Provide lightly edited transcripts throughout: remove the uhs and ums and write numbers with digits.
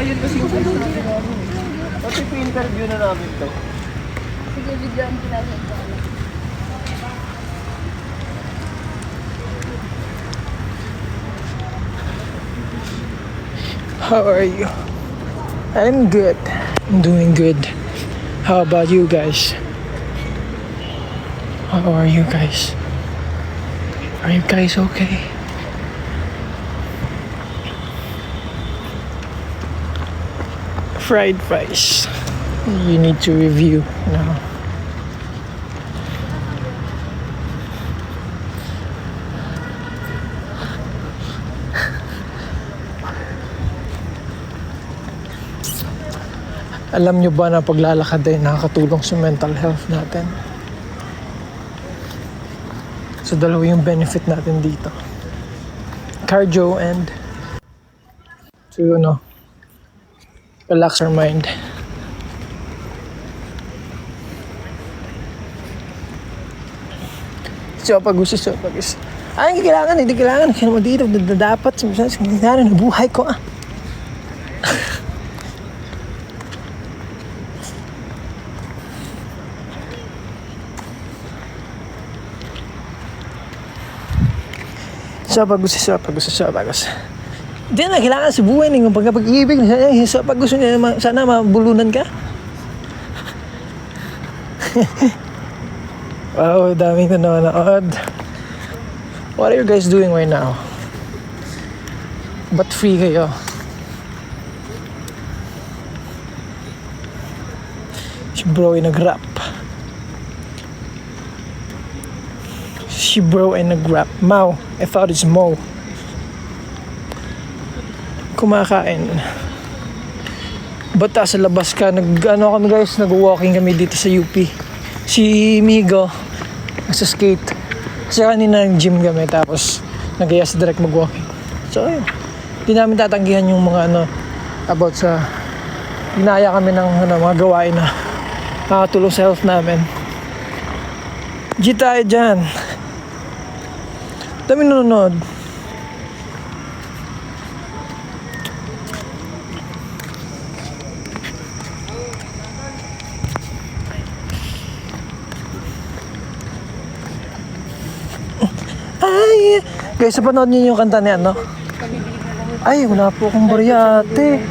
yun kasi yung sinasabi namin. Kasi pa-interview na namin to. Sige, videoan ko lang ito. How are you? I'm good. I'm doing good. How about you guys? How are you guys? Are you guys okay? Fried rice. You need to review now. Alam nyo ba na paglalakad ay nakakatulong sa mental health natin? So dalawa yung benefit natin dito. Cardio and to relax our mind. So pag ay hindi kailangan kaya naman dito dapat sa buhay ko So pag hindi na kailangan sa buhay ng pagkapag-ibig. So pag gusto niya sana mabulunan ka. Wow, daming nanonood. What are you guys doing right now? Ba't free kayo? Si bro ay nag-rap. Mau. I thought it's Mo. Kumakain. Bata sa labas ka. Kami guys, nag-walking kami dito sa UP. Si Migo, nasa skate. Kasi kanina nag-gym kami, tapos nag-iya si direct mag-walking. So, ayun. Hindi namin tatanggihan yung mga about sa ginaya kami ng mga gawain na nakatulong sa health namin. G tayo dyan. Dami nanonood. Ay! Guys, napanood niyo yung kanta niya, no? Ay, wala po akong barya, ate.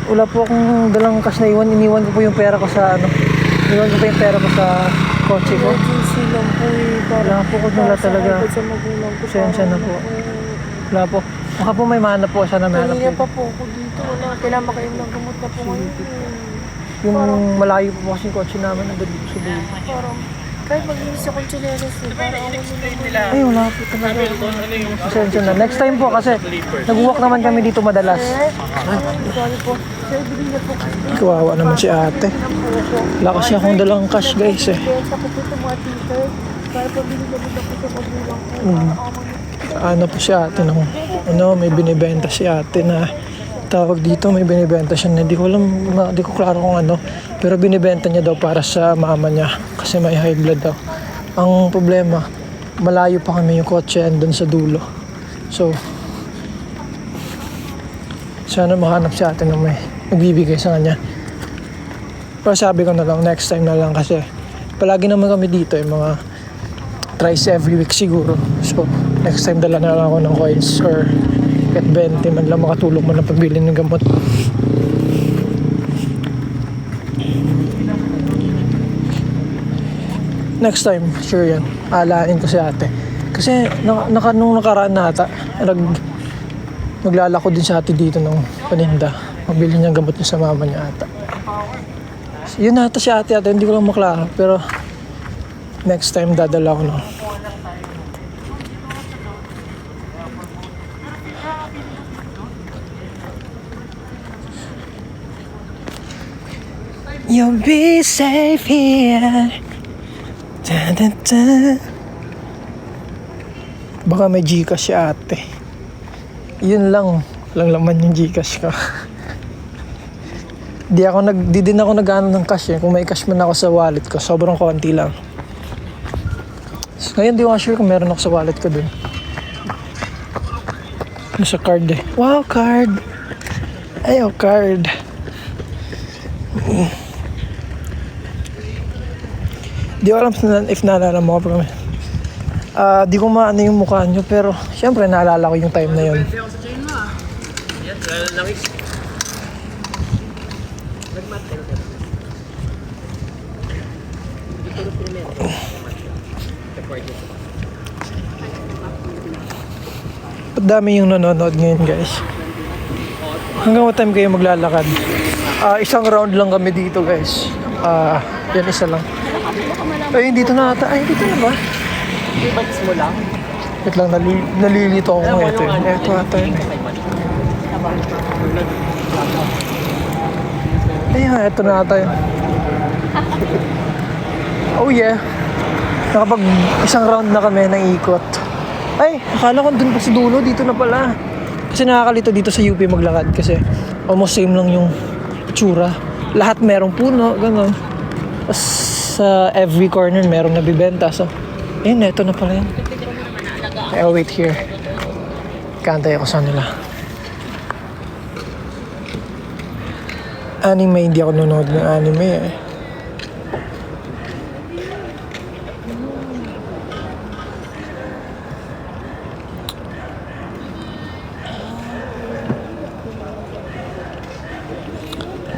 Wala po akong dalang cash na iwan. Iniwan ko po yung pera ko sa Iniwan ko po yung pera ko sa kotse ko. Wala po ko nila talaga. Pasensya na po. Wala po. Baka po may mahanap po. Sana may hanap po. Kanina pa po ako dito. Kailangan makain ng gamot na po ngayon. Yung malayo po kasi yung kotse namin nandun dito sa dulo. Parang kahit mag-inis ako ng chileros parang ako nila. Ay, wala po talaga. Pasensya na. Next time po kasi nag-walk naman kami dito madalas. Sorry po. Sir, bilhin na po. Kawawa naman si ate. Wala kasi akong dalang cash guys eh. Benta ko po ito mga t-shirt. Para pabili na po sa magulang ko. Ano po si ate may binibenta si ate na tawag dito, may binibenta siya na di ko klaro kung ano, pero binibenta niya daw para sa mama niya kasi may high blood daw. Ang problema, malayo pa kami yung kotse andun sa dulo. So sana makahanap si ate na may magbibigay sa kanya. Pero sabi ko na lang, next time na lang kasi palagi naman kami dito mga thrice every week siguro. So next time dala na lang ako ng coins or at 20 man lang makatulong mo na pambili ng gamot. Next time, sure yan. Alain ko si ate. Kasi nung nakaraan na ata, maglalako din si ate dito ng paninda. Mabili niyang gamot niya sa mama niya ata. Yun ata si ate hindi ko lang maklaro. Pero next time dadala ko na. You'll be safe here. Da, da, da. Baka may Gcash si ate. Yun lang laman yung Gcash ko. Di din ako nag-ano ng cash eh. Kung may cash man ako sa wallet ko, sobrang konti lang. So, ngayon di ko sure kung meron ako sa wallet ko dun. Nasa card eh. Wow, card! Ayaw, card. Di ko alam if naalala mo pa kami. Di ko maano yung mukha nyo, pero syempre naalala ko yung time na yun. Dami yung nanonood ngayon, guys. Hanggang what time kayo maglalakad? Isang round lang kami dito, guys. Yan, isa lang. Ay, dito na ata. Ay, dito na ba? Bikes mo lang? Wait lang, nalilito ako kung ito yun. Ito ata yun. Ayun, ito na ata yun. Oh yeah. Nakapag isang round na kami ng ikot. Ay, akala ko dun pa sa dulo, dito na pala. Kasi nakakalito dito sa UP maglakad kasi almost same lang yung tsura. Lahat merong puno, gano'n. Tapos sa every corner merong nabibenta. So, ayun, eto na pala yun. I'll wait here. Kantay ako sa nila. Anime, hindi ako nanonood ng anime eh.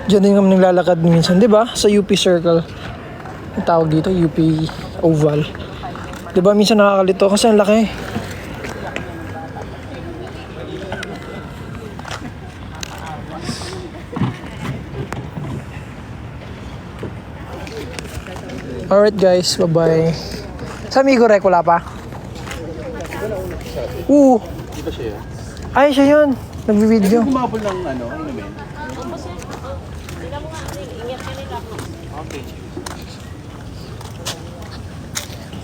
Diyan din kami naglalakad minsan, di ba? Sa UP Circle. Ang tawag dito, UP Oval. Di ba minsan nakakalito kasi ang laki. Alright guys, bye-bye. Sa Amigo Rec, wala pa? Di ba siya? Ay, siya yun. Nagbi-video. Gumabol ng ano ba?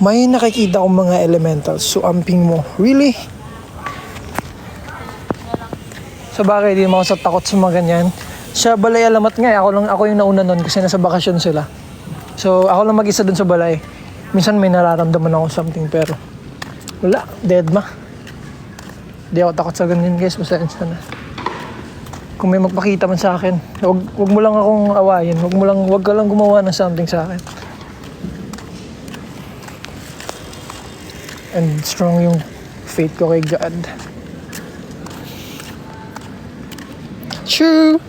May nakikita kong mga elementals. Suamping mo. Really? Sa bagay, di mo ako sa takot sa mga ganyan. Sa Balay Alamat nga, ako yung nauna nun kasi nasa bakasyon sila. So, ako lang mag-isa dun sa Balay. Minsan may nararamdaman ako something pero wala, dead ma. Di ako takot sa ganyan guys, pasensya na. Kung may magpakita man sa akin, wag mo lang akong awayin. Wag ka lang gumawa ng something sa akin. And strong yung faith ko kay God. True.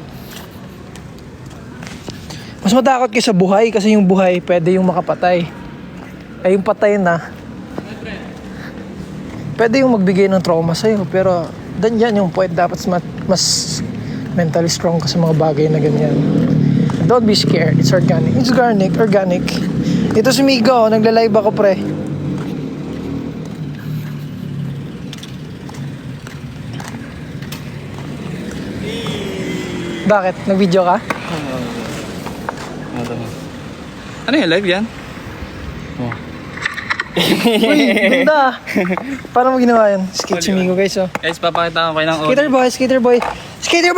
Mas matakot kayo sa buhay kasi yung buhay pwede yung makapatay. Ay yung patay na pwede yung magbigay ng trauma sa'yo. Pero yan yung point, dapat mas mentally strong ka sa mga bagay na ganyan. Don't be scared. It's organic. It's organic. Ito si Migo, nagla-live ako pre. Bakit? Nag-video ka? Ano yan? Live yan? Uy, ganda. Paano mo ginawa yan? Skate si Migo guys oh. Guys, papakita ko kayo ng audio.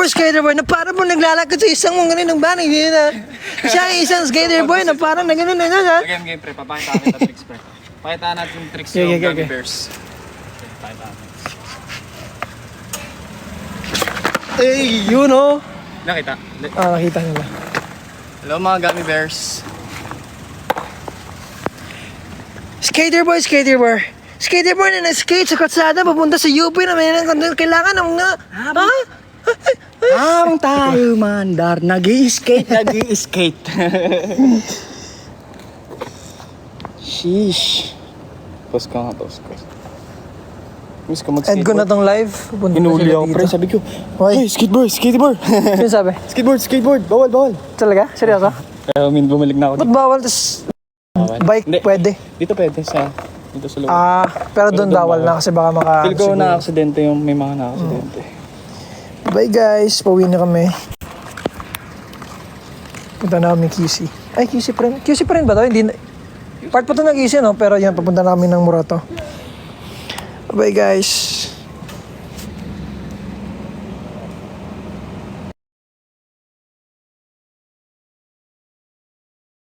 Skater boy na parang mo naglalakad sa isang mga ganun ng banay. Siya ang isang skater boy na parang na ganun na ha. Game, pre. Papakita kita tricks, pre. Pakita natin yung tricks yung Gummy Bears. Pakita natin. Yun oh. Nakita? Nakita nila. Hello mga Gummy Bears. Skater boy na na-skate sa kalsada papunta sa UP na may kailangan ng mga Ang tayo mandar, nag-i-skate. Sheesh. Post ka. Miss ka mag-skateboard. end ko na tong live. Pupunta na Inuli sila ako, pre. dito. Sabi ko, Hoy. hey, skateboard. Sino sabi? skateboard. Bawal. Talaga? Seryoso? Kaya bumalik na ako Ba't bawal? Tas bike Hindi. pwede. Dito pwede dito sa loob. Pero doon doon bawal bawal. na kasi baka Feel ko siguro. na-aksidente yung may mga na-aksidente. Bye guys, pauwi na kami. Punta na kami QC. Ay, QC pa rin ba to? Hindi na. Part pa to ng QC no? Pero yan, papunta na kami ng Morato. Bye guys.